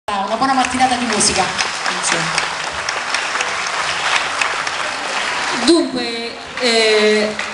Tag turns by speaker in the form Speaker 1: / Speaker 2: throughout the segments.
Speaker 1: Una buona mattinata di musica insieme. Dunque,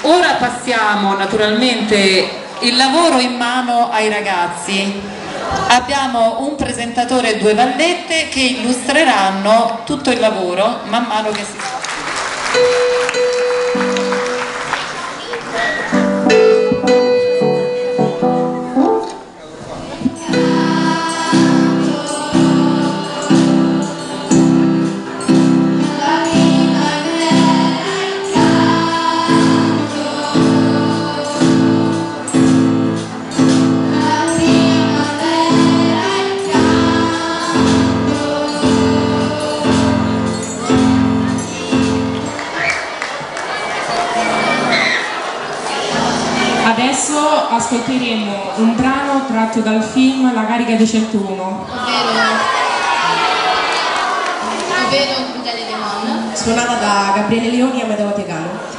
Speaker 1: ora passiamo naturalmente il lavoro in mano ai ragazzi. Abbiamo un presentatore e due vallette che illustreranno tutto il lavoro man mano che si fa.
Speaker 2: Adesso ascolteremo un brano tratto dal film La carica di 101.
Speaker 3: Ovvero Crudele Demon.
Speaker 4: Suonata da Gabriele Leoni e Amedeo Tegano.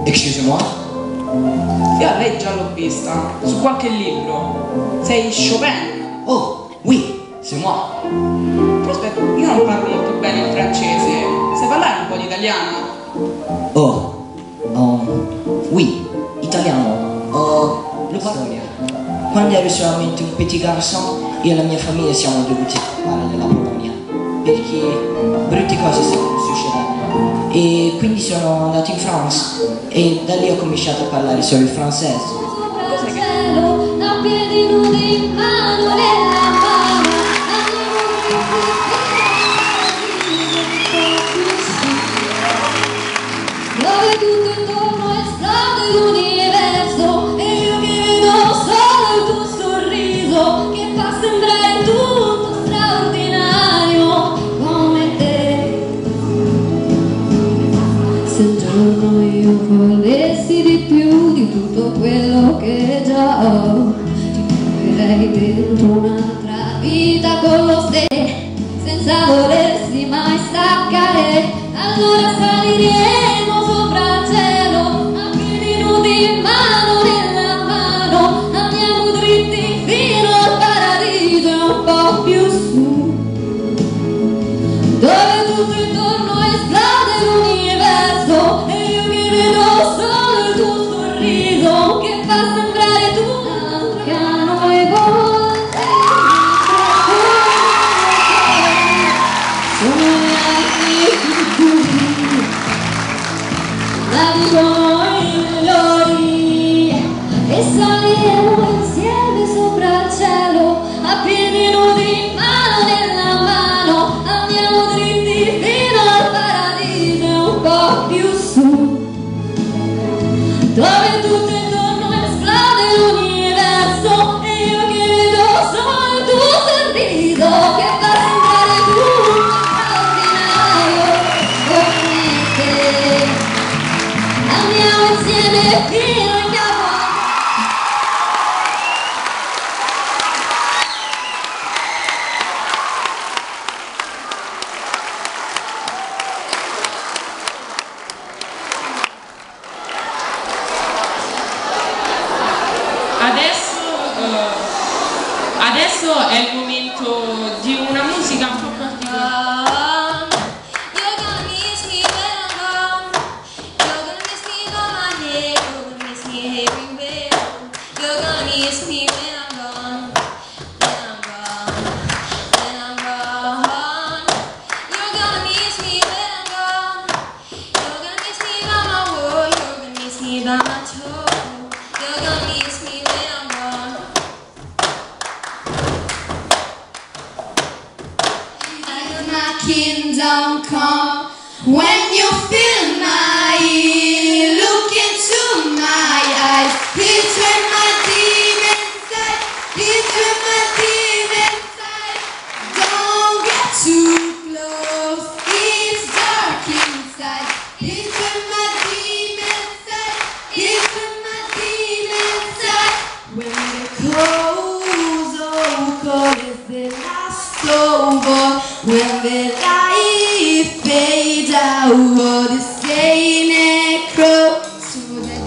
Speaker 5: Excusez-moi.
Speaker 2: Io lei già l'ho vista, su qualche libro. Sei Chopin?
Speaker 5: Oh, oui, c'est moi.
Speaker 2: Aspetta, io non parlo molto bene il francese. Sai parlare un po' di italiano?
Speaker 5: Oh, oui, italiano. Lo storia. Quando ero solamente un petit garçon, io e la mia famiglia siamo dovuti scappare dalla Polonia perché brutte cose stavano succedendo. E quindi sono andato in France e da lì ho cominciato a parlare solo il francese.
Speaker 3: Da piedi nudi in mano nella mano, dove tutto intorno esplode l'universo e io che vedo solo il tuo sorriso che fa sembrare tutto straordinario come te. Se un giorno io volessi di più di tutto quello che già ho, ti troverei dentro un'altra vita con lo stesso, senza volersi mai staccare. Allora saliremo sopra il cielo, a piedi nudi in mano nella mano, andiamo dritti fino al paradiso e un po' più su, dove tutto intorno esplode l'universo e io che vedo solo il tuo sorriso che fa sembrare tutto piano e volte sono gli altri sicuri, la dicono i migliori e saliremo insieme sopra il cielo a piedi nudi in mano nella mano, andiamo dritti fino al paradiso e un po' più su, dove tutto intorno esplode l'universo e io che vedo solo il tuo sorriso che fa sembrare tutto straordinario come te. Andiamo insieme fino in capo.
Speaker 2: Adesso è il momento di una musica un po' particolare.
Speaker 3: You're gonna miss me when I'm gone. You're gonna miss me on my head. You're gonna miss me everywhere. You're gonna miss me when I'm gone. When I'm gone. When I'm gone. You're gonna miss me when I'm gone. You're gonna miss me by my word. You're gonna miss me by my toe. You're gonna miss me when I'm gone. My kingdom come when you feel my ear, look into my eyes. It's when my demons die. It's when my demons die. Don't get too close. It's dark inside. It's when my demons die. It's when my demons die. When the clothes are cold, it's the last over. When the light would stay necro to the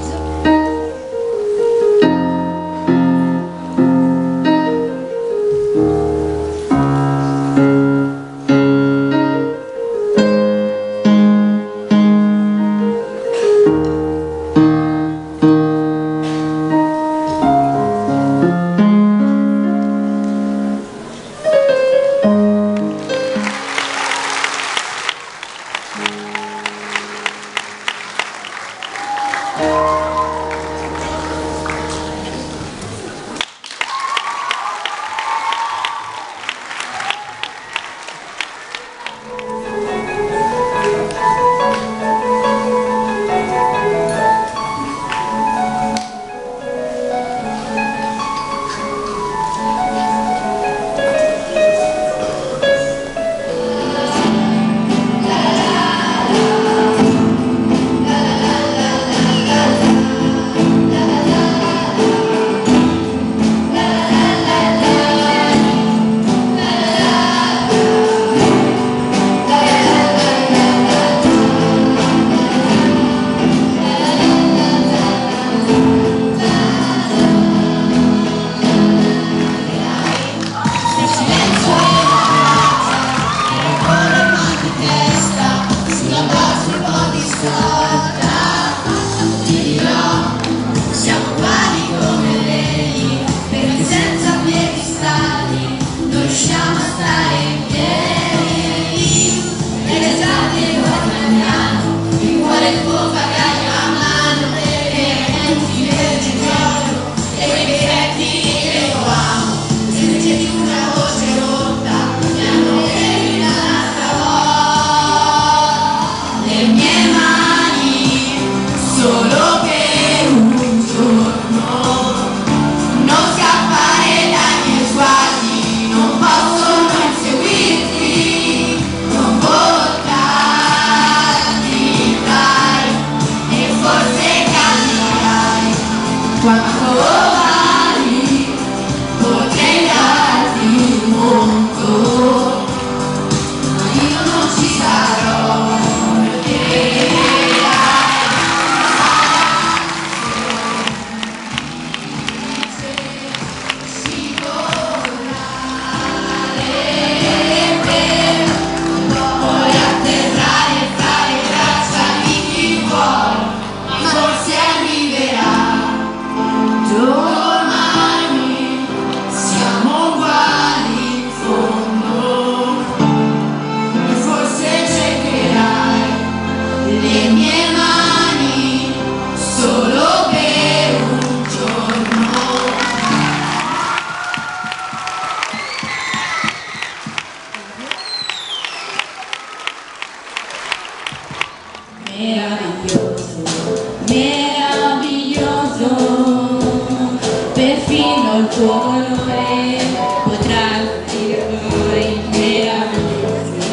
Speaker 6: perfino il tuo colore potrà dire noi meraviglioso.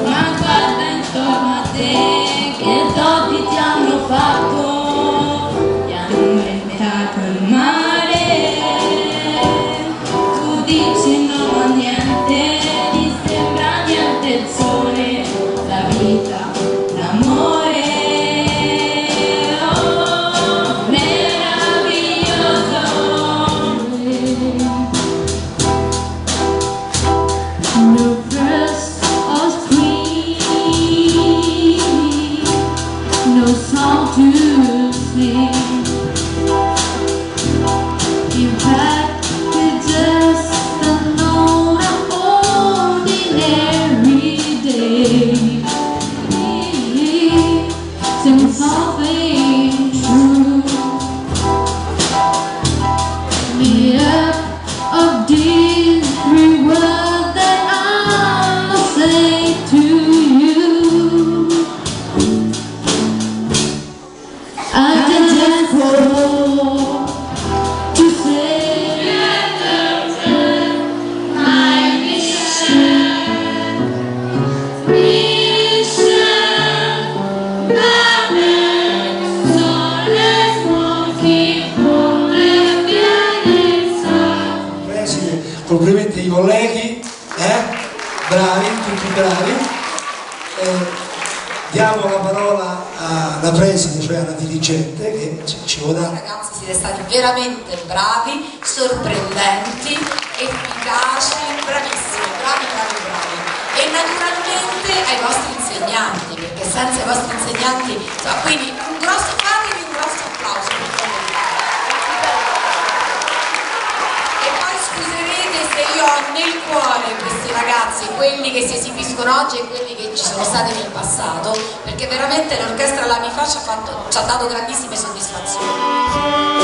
Speaker 6: Ma guarda intorno a te che doti ti hanno fatto, ti hanno inventato il mare. Tu dici no a niente, ti sembra niente il sole, la vita, l'amore.
Speaker 7: Complimenti ai colleghi, bravi, tutti bravi. diamo la parola alla preside, cioè alla dirigente, che ci vorrà.
Speaker 8: Ragazzi, siete stati veramente bravi, sorprendenti, efficaci, bravissimi, bravi. E naturalmente ai vostri insegnanti, perché senza i vostri insegnanti, insomma, quindi fatevi un grosso applauso. E poi scuserete se io ho nel cuore questi ragazzi, quelli che si esibiscono oggi e quelli che ci sono stati nel passato, perché veramente l'orchestra La Mi Fa ci ha dato grandissime soddisfazioni.